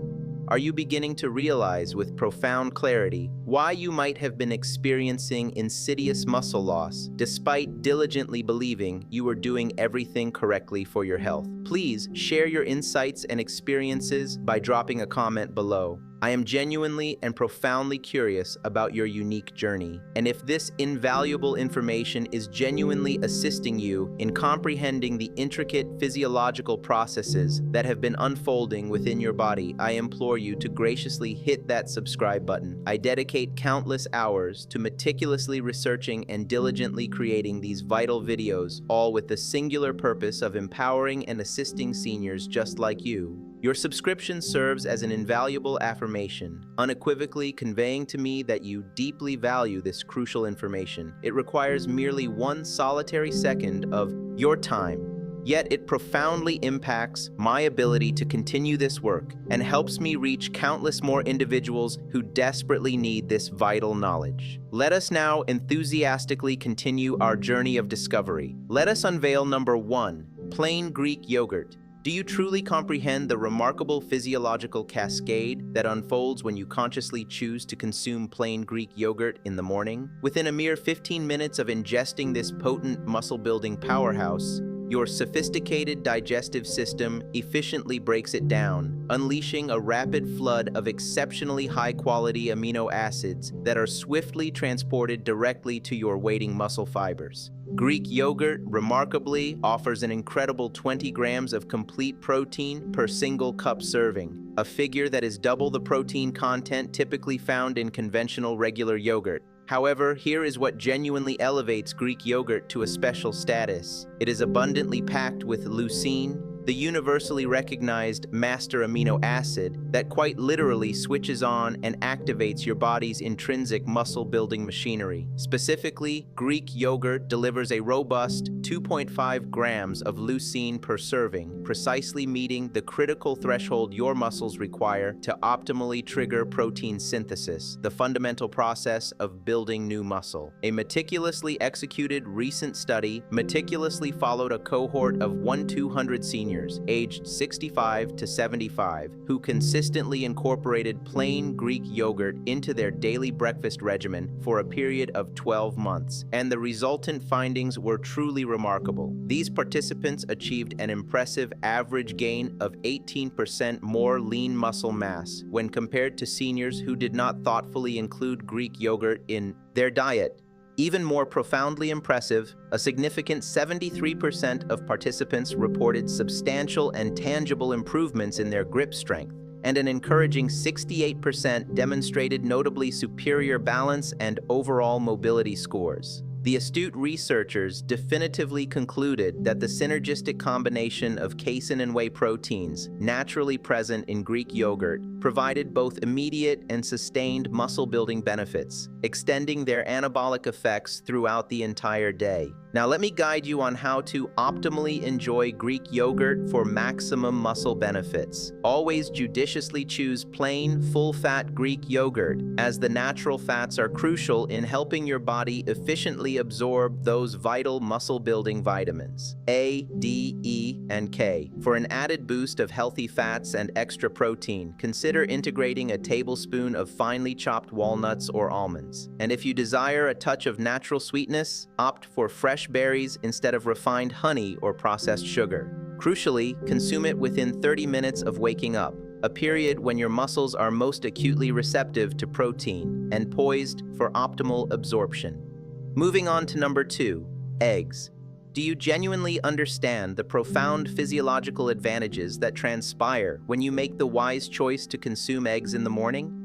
Are you beginning to realize with profound clarity why you might have been experiencing insidious muscle loss despite diligently believing you were doing everything correctly for your health? Please share your insights and experiences by dropping a comment below. I am genuinely and profoundly curious about your unique journey, and if this invaluable information is genuinely assisting you in comprehending the intricate physiological processes that have been unfolding within your body, I implore you to graciously hit that subscribe button. I dedicate countless hours to meticulously researching and diligently creating these vital videos, all with the singular purpose of empowering and assisting seniors just like you. Your subscription serves as an invaluable affirmation, unequivocally conveying to me that you deeply value this crucial information. It requires merely one solitary second of your time, yet it profoundly impacts my ability to continue this work and helps me reach countless more individuals who desperately need this vital knowledge. Let us now enthusiastically continue our journey of discovery. Let us unveil number 1, plain Greek yogurt. Do you truly comprehend the remarkable physiological cascade that unfolds when you consciously choose to consume plain Greek yogurt in the morning? Within a mere 15 minutes of ingesting this potent muscle-building powerhouse, your sophisticated digestive system efficiently breaks it down, unleashing a rapid flood of exceptionally high-quality amino acids that are swiftly transported directly to your waiting muscle fibers. Greek yogurt, remarkably, offers an incredible 20 grams of complete protein per single cup serving, a figure that is double the protein content typically found in conventional regular yogurt. However, here is what genuinely elevates Greek yogurt to a special status. It is abundantly packed with leucine, the universally recognized master amino acid that quite literally switches on and activates your body's intrinsic muscle-building machinery. Specifically, Greek yogurt delivers a robust 2.5 grams of leucine per serving, precisely meeting the critical threshold your muscles require to optimally trigger protein synthesis, the fundamental process of building new muscle. A meticulously executed recent study meticulously followed a cohort of 200 seniors aged 65 to 75 who consistently incorporated plain Greek yogurt into their daily breakfast regimen for a period of 12 months, and the resultant findings were truly remarkable. These participants achieved an impressive average gain of 18% more lean muscle mass when compared to seniors who did not thoughtfully include Greek yogurt in their diet. Even more profoundly impressive, a significant 73% of participants reported substantial and tangible improvements in their grip strength, and an encouraging 68% demonstrated notably superior balance and overall mobility scores. The astute researchers definitively concluded that the synergistic combination of casein and whey proteins, naturally present in Greek yogurt, provided both immediate and sustained muscle-building benefits, extending their anabolic effects throughout the entire day. Now let me guide you on how to optimally enjoy Greek yogurt for maximum muscle benefits. Always judiciously choose plain, full-fat Greek yogurt, as the natural fats are crucial in helping your body efficiently absorb those vital muscle-building vitamins, A, D, E, and K. For an added boost of healthy fats and extra protein, consider integrating a tablespoon of finely chopped walnuts or almonds. And if you desire a touch of natural sweetness, opt for fresh berries instead of refined honey or processed sugar. Crucially, consume it within 30 minutes of waking up, a period when your muscles are most acutely receptive to protein and poised for optimal absorption. Moving on to number 2, eggs. Do you genuinely understand the profound physiological advantages that transpire when you make the wise choice to consume eggs in the morning?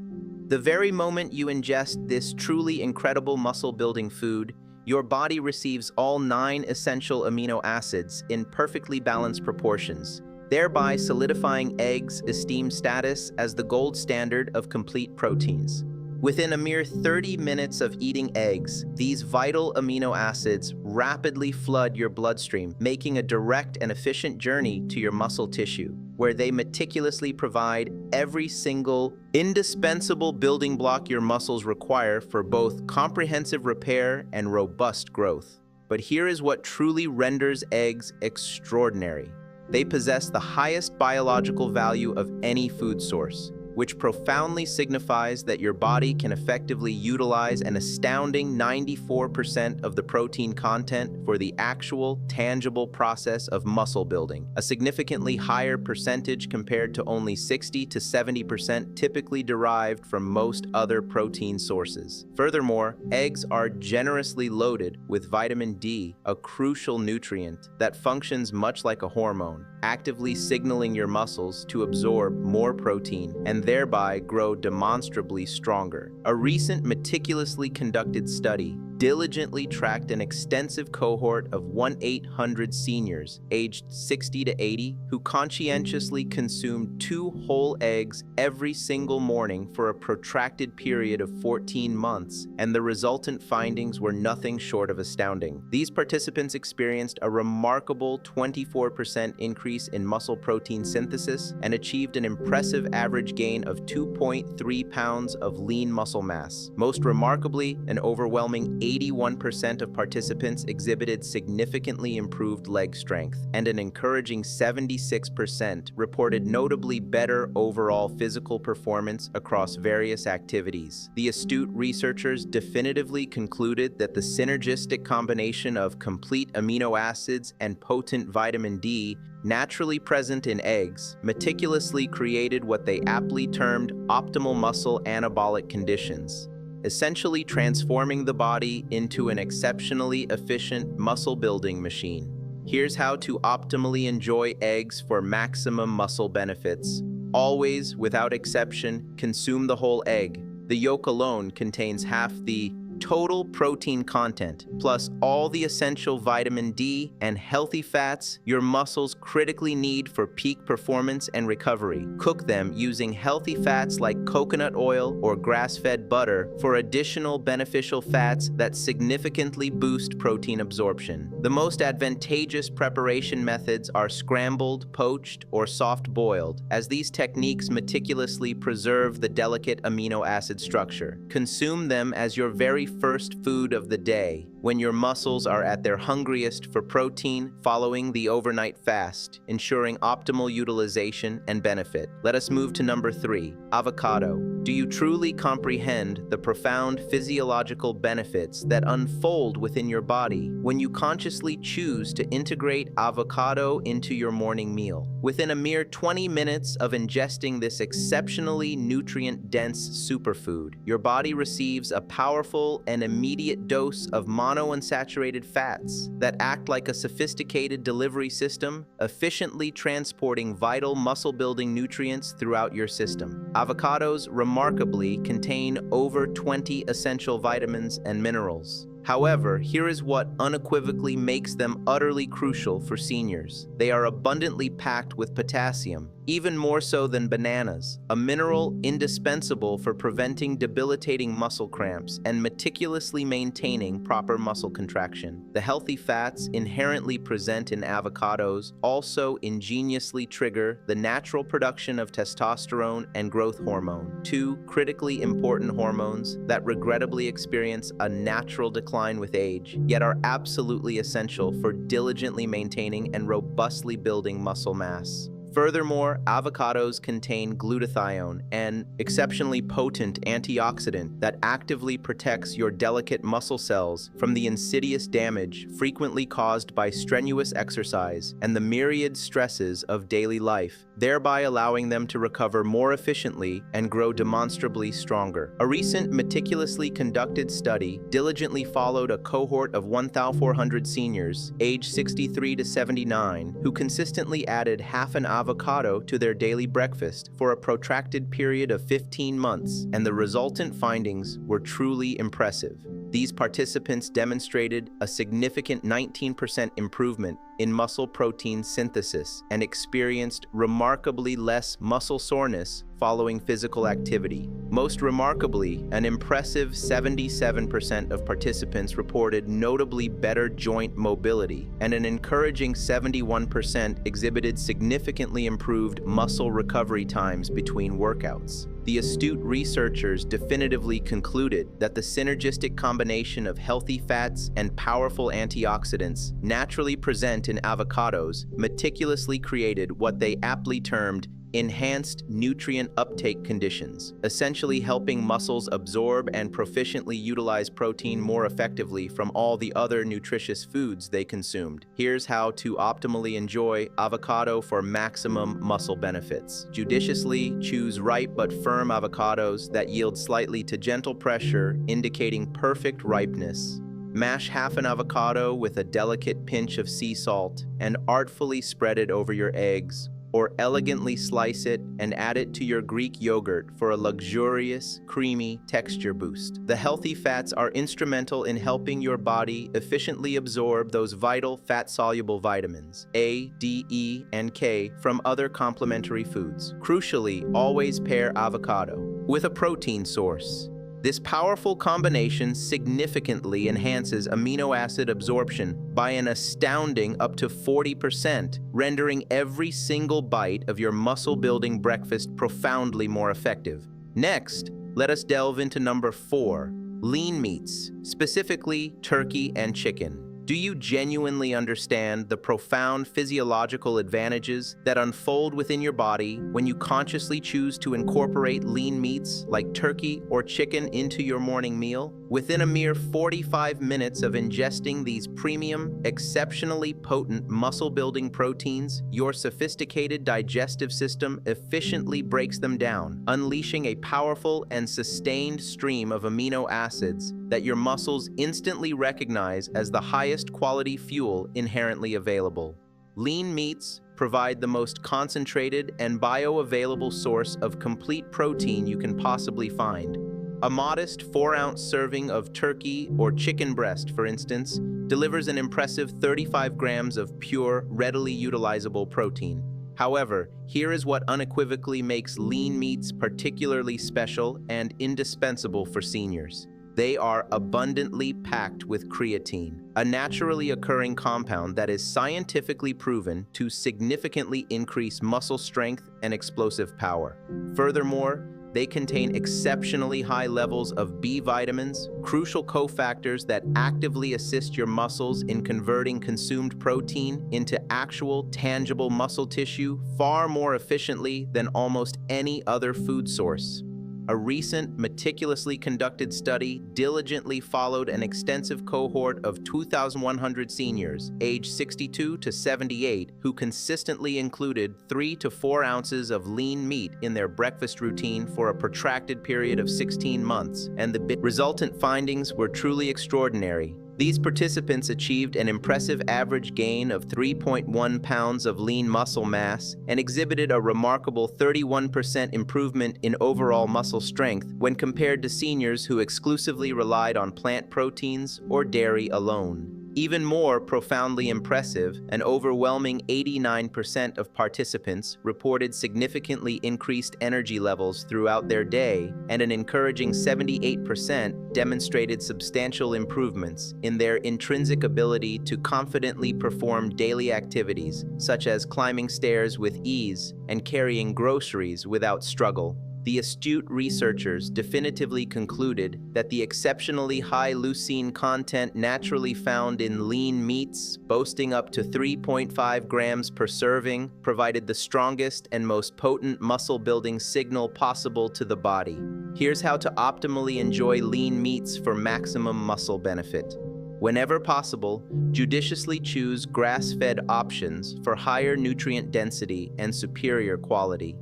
The very moment you ingest this truly incredible muscle-building food, your body receives all 9 essential amino acids in perfectly balanced proportions, thereby solidifying eggs' esteemed status as the gold standard of complete proteins. Within a mere 30 minutes of eating eggs, these vital amino acids rapidly flood your bloodstream, making a direct and efficient journey to your muscle tissue, where they meticulously provide every single indispensable building block your muscles require for both comprehensive repair and robust growth. But here is what truly renders eggs extraordinary. They possess the highest biological value of any food source, which profoundly signifies that your body can effectively utilize an astounding 94% of the protein content for the actual, tangible process of muscle building, a significantly higher percentage compared to only 60 to 70% typically derived from most other protein sources. Furthermore, eggs are generously loaded with vitamin D, a crucial nutrient that functions much like a hormone, actively signaling your muscles to absorb more protein and thereby grow demonstrably stronger. A recent meticulously conducted study diligently tracked an extensive cohort of 1,800 seniors aged 60 to 80 who conscientiously consumed 2 whole eggs every single morning for a protracted period of 14 months, and the resultant findings were nothing short of astounding. These participants experienced a remarkable 24% increase in muscle protein synthesis and achieved an impressive average gain of 2.3 pounds of lean muscle mass. Most remarkably, an overwhelming 81% of participants exhibited significantly improved leg strength, and an encouraging 76% reported notably better overall physical performance across various activities. The astute researchers definitively concluded that the synergistic combination of complete amino acids and potent vitamin D naturally present in eggs meticulously created what they aptly termed optimal muscle anabolic conditions, essentially transforming the body into an exceptionally efficient muscle-building machine. Here's how to optimally enjoy eggs for maximum muscle benefits. Always, without exception, consume the whole egg. The yolk alone contains half the total protein content, plus all the essential vitamin D and healthy fats your muscles critically need for peak performance and recovery. Cook them using healthy fats like coconut oil or grass-fed butter for additional beneficial fats that significantly boost protein absorption. The most advantageous preparation methods are scrambled, poached, or soft-boiled, as these techniques meticulously preserve the delicate amino acid structure. Consume them as your very first food of the day, when your muscles are at their hungriest for protein following the overnight fast, ensuring optimal utilization and benefit. Let us move to number 3, avocado. Do you truly comprehend the profound physiological benefits that unfold within your body when you consciously choose to integrate avocado into your morning meal? Within a mere 20 minutes of ingesting this exceptionally nutrient-dense superfood, your body receives a powerful and immediate dose of monounsaturated fats that act like a sophisticated delivery system, efficiently transporting vital muscle-building nutrients throughout your system. Avocados remarkably contain over 20 essential vitamins and minerals. However, here is what unequivocally makes them utterly crucial for seniors. They are abundantly packed with potassium, even more so than bananas, a mineral indispensable for preventing debilitating muscle cramps and meticulously maintaining proper muscle contraction. The healthy fats inherently present in avocados also ingeniously trigger the natural production of testosterone and growth hormone, 2 critically important hormones that regrettably experience a natural decline with age, yet are absolutely essential for diligently maintaining and robustly building muscle mass. Furthermore, avocados contain glutathione, an exceptionally potent antioxidant that actively protects your delicate muscle cells from the insidious damage frequently caused by strenuous exercise and the myriad stresses of daily life, thereby allowing them to recover more efficiently and grow demonstrably stronger. A recent meticulously conducted study diligently followed a cohort of 1,400 seniors, aged 63 to 79, who consistently added half an avocado to their daily breakfast for a protracted period of 15 months, and the resultant findings were truly impressive. These participants demonstrated a significant 19% improvement in muscle protein synthesis and experienced remarkably less muscle soreness following physical activity. Most remarkably, an impressive 77% of participants reported notably better joint mobility, and an encouraging 71% exhibited significantly improved muscle recovery times between workouts. The astute researchers definitively concluded that the synergistic combination of healthy fats and powerful antioxidants naturally present in avocados meticulously created what they aptly termed enhanced nutrient uptake conditions, essentially helping muscles absorb and proficiently utilize protein more effectively from all the other nutritious foods they consumed. Here's how to optimally enjoy avocado for maximum muscle benefits. Judiciously choose ripe but firm avocados that yield slightly to gentle pressure, indicating perfect ripeness. Mash half an avocado with a delicate pinch of sea salt and artfully spread it over your eggs or elegantly slice it and add it to your Greek yogurt for a luxurious, creamy texture boost. The healthy fats are instrumental in helping your body efficiently absorb those vital fat-soluble vitamins, A, D, E, and K, from other complementary foods. Crucially, always pair avocado with a protein source. This powerful combination significantly enhances amino acid absorption by an astounding up to 40%, rendering every single bite of your muscle-building breakfast profoundly more effective. Next, let us delve into number 4, lean meats, specifically turkey and chicken. Do you genuinely understand the profound physiological advantages that unfold within your body when you consciously choose to incorporate lean meats like turkey or chicken into your morning meal? Within a mere 45 minutes of ingesting these premium, exceptionally potent muscle-building proteins, your sophisticated digestive system efficiently breaks them down, unleashing a powerful and sustained stream of amino acids that your muscles instantly recognize as the highest quality fuel inherently available. Lean meats provide the most concentrated and bioavailable source of complete protein you can possibly find. A modest 4-ounce serving of turkey or chicken breast, for instance, delivers an impressive 35 grams of pure, readily utilizable protein. However, here is what unequivocally makes lean meats particularly special and indispensable for seniors. They are abundantly packed with creatine, a naturally occurring compound that is scientifically proven to significantly increase muscle strength and explosive power. Furthermore, they contain exceptionally high levels of B vitamins, crucial cofactors that actively assist your muscles in converting consumed protein into actual, tangible muscle tissue far more efficiently than almost any other food source. A recent, meticulously conducted study diligently followed an extensive cohort of 2,100 seniors, aged 62 to 78, who consistently included 3 to 4 ounces of lean meat in their breakfast routine for a protracted period of 16 months, and the resultant findings were truly extraordinary. These participants achieved an impressive average gain of 3.1 pounds of lean muscle mass and exhibited a remarkable 31% improvement in overall muscle strength when compared to seniors who exclusively relied on plant proteins or dairy alone. Even more profoundly impressive, an overwhelming 89% of participants reported significantly increased energy levels throughout their day, and an encouraging 78% demonstrated substantial improvements in their intrinsic ability to confidently perform daily activities, such as climbing stairs with ease and carrying groceries without struggle. The astute researchers definitively concluded that the exceptionally high leucine content naturally found in lean meats, boasting up to 3.5 grams per serving, provided the strongest and most potent muscle-building signal possible to the body. Here's how to optimally enjoy lean meats for maximum muscle benefit. Whenever possible, judiciously choose grass-fed options for higher nutrient density and superior quality.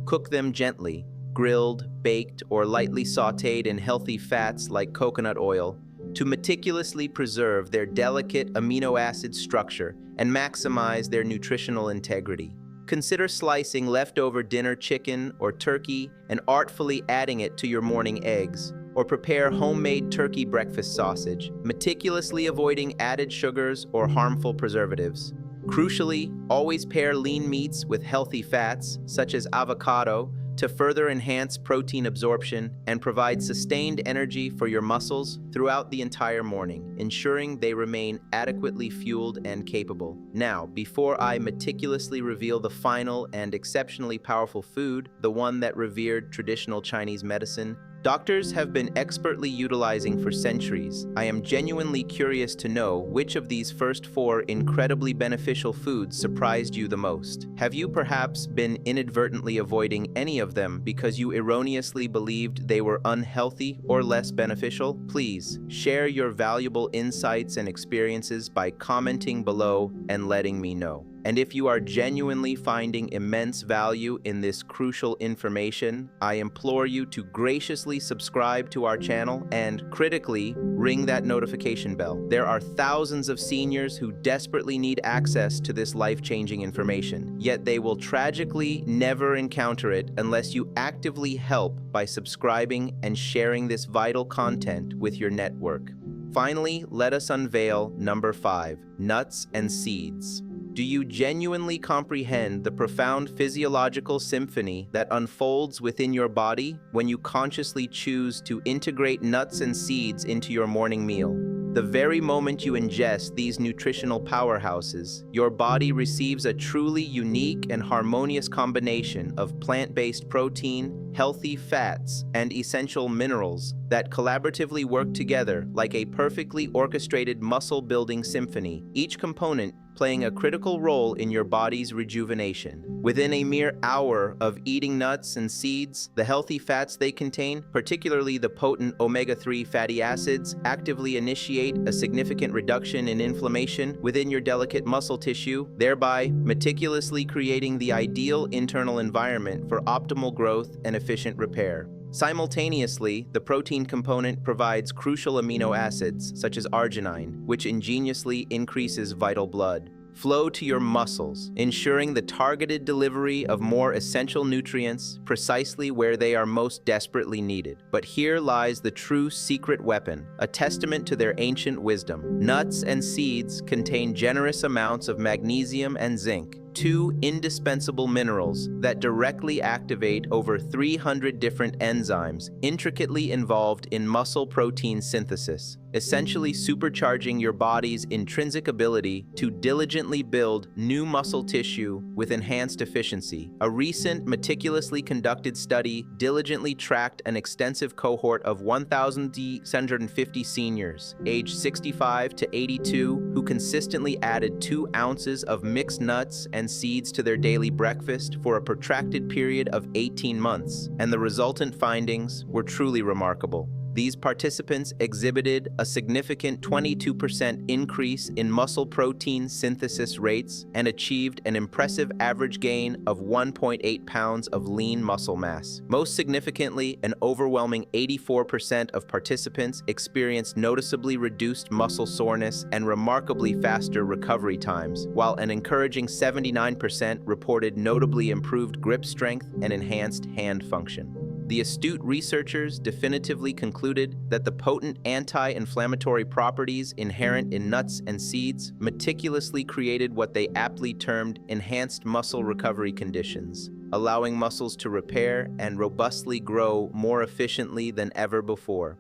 Cook them gently, grilled, baked, or lightly sautéed in healthy fats like coconut oil to meticulously preserve their delicate amino acid structure and maximize their nutritional integrity. Consider slicing leftover dinner chicken or turkey and artfully adding it to your morning eggs, or prepare homemade turkey breakfast sausage, meticulously avoiding added sugars or harmful preservatives. Crucially, always pair lean meats with healthy fats, such as avocado, to further enhance protein absorption and provide sustained energy for your muscles throughout the entire morning, ensuring they remain adequately fueled and capable. Now, before I meticulously reveal the final and exceptionally powerful food, the one that revered traditional Chinese medicine, doctors have been expertly utilizing for centuries, I am genuinely curious to know which of these first 4 incredibly beneficial foods surprised you the most. Have you perhaps been inadvertently avoiding any of them because you erroneously believed they were unhealthy or less beneficial? Please share your valuable insights and experiences by commenting below and letting me know. And if you are genuinely finding immense value in this crucial information, I implore you to graciously subscribe to our channel and critically ring that notification bell. There are thousands of seniors who desperately need access to this life-changing information, yet they will tragically never encounter it unless you actively help by subscribing and sharing this vital content with your network. Finally, let us unveil number 5, nuts and seeds. Do you genuinely comprehend the profound physiological symphony that unfolds within your body when you consciously choose to integrate nuts and seeds into your morning meal? The very moment you ingest these nutritional powerhouses, your body receives a truly unique and harmonious combination of plant-based protein, healthy fats, and essential minerals that collaboratively work together like a perfectly orchestrated muscle-building symphony, each component playing a critical role in your body's rejuvenation. Within a mere hour of eating nuts and seeds, the healthy fats they contain, particularly the potent omega-3 fatty acids, actively initiate a significant reduction in inflammation within your delicate muscle tissue, thereby meticulously creating the ideal internal environment for optimal growth and efficient repair. Simultaneously, the protein component provides crucial amino acids, such as arginine, which ingeniously increases vital blood flow to your muscles, ensuring the targeted delivery of more essential nutrients precisely where they are most desperately needed. But here lies the true secret weapon, a testament to their ancient wisdom. Nuts and seeds contain generous amounts of magnesium and zinc, two indispensable minerals that directly activate over 300 different enzymes intricately involved in muscle protein synthesis, essentially supercharging your body's intrinsic ability to diligently build new muscle tissue with enhanced efficiency. A recent, meticulously conducted study diligently tracked an extensive cohort of 1,650 seniors, aged 65 to 82, who consistently added 2 ounces of mixed nuts and seeds to their daily breakfast for a protracted period of 18 months, and the resultant findings were truly remarkable. These participants exhibited a significant 22% increase in muscle protein synthesis rates and achieved an impressive average gain of 1.8 pounds of lean muscle mass. Most significantly, an overwhelming 84% of participants experienced noticeably reduced muscle soreness and remarkably faster recovery times, while an encouraging 79% reported notably improved grip strength and enhanced hand function. The astute researchers definitively concluded that the potent anti-inflammatory properties inherent in nuts and seeds meticulously created what they aptly termed enhanced muscle recovery conditions, allowing muscles to repair and robustly grow more efficiently than ever before.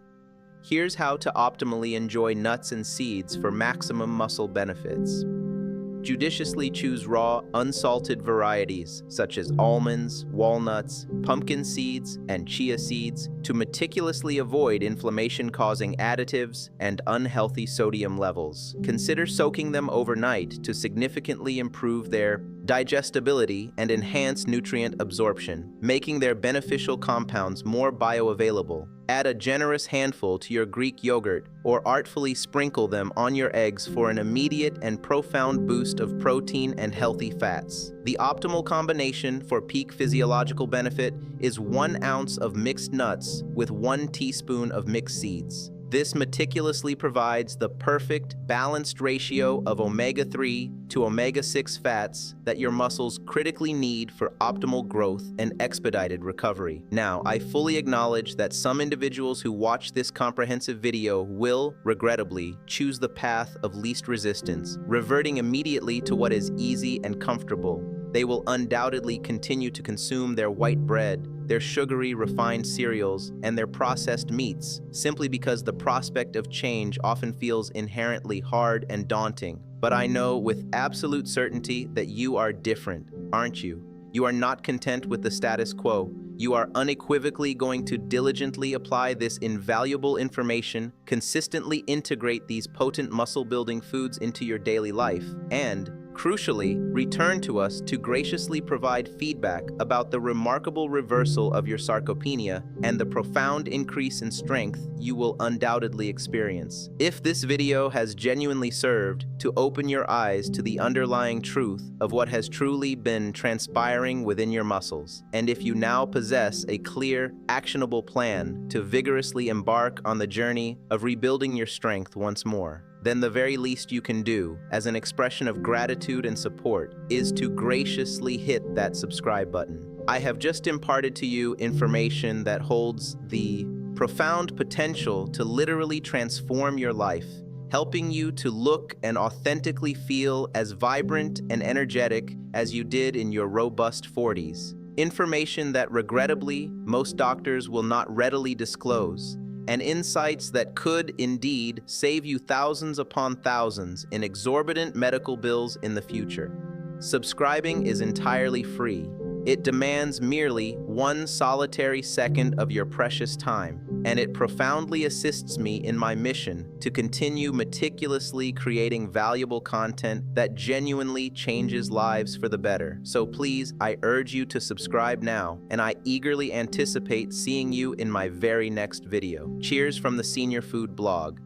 Here's how to optimally enjoy nuts and seeds for maximum muscle benefits. Judiciously choose raw, unsalted varieties such as almonds, walnuts, pumpkin seeds, and chia seeds to meticulously avoid inflammation-causing additives and unhealthy sodium levels. Consider soaking them overnight to significantly improve their digestibility and enhance nutrient absorption, making their beneficial compounds more bioavailable. Add a generous handful to your Greek yogurt or artfully sprinkle them on your eggs for an immediate and profound boost of protein and healthy fats. The optimal combination for peak physiological benefit is 1 ounce of mixed nuts with 1 teaspoon of mixed seeds. This meticulously provides the perfect, balanced ratio of omega-3 to omega-6 fats that your muscles critically need for optimal growth and expedited recovery. Now, I fully acknowledge that some individuals who watch this comprehensive video will, regrettably, choose the path of least resistance, reverting immediately to what is easy and comfortable. They will undoubtedly continue to consume their white bread, their sugary, refined cereals, and their processed meats, simply because the prospect of change often feels inherently hard and daunting. But I know with absolute certainty that you are different, aren't you? You are not content with the status quo. You are unequivocally going to diligently apply this invaluable information, consistently integrate these potent muscle-building foods into your daily life, and Crucially, return to us to graciously provide feedback about the remarkable reversal of your sarcopenia and the profound increase in strength you will undoubtedly experience. If this video has genuinely served to open your eyes to the underlying truth of what has truly been transpiring within your muscles, and if you now possess a clear, actionable plan to vigorously embark on the journey of rebuilding your strength once more, then the very least you can do, as an expression of gratitude and support, is to graciously hit that subscribe button. I have just imparted to you information that holds the profound potential to literally transform your life, helping you to look and authentically feel as vibrant and energetic as you did in your robust 40s. Information that regrettably most doctors will not readily disclose, and insights that could indeed save you thousands upon thousands in exorbitant medical bills in the future. Subscribing is entirely free. It demands merely one solitary second of your precious time, and it profoundly assists me in my mission to continue meticulously creating valuable content that genuinely changes lives for the better. So please, I urge you to subscribe now, and I eagerly anticipate seeing you in my very next video. Cheers from the Senior Food Blog.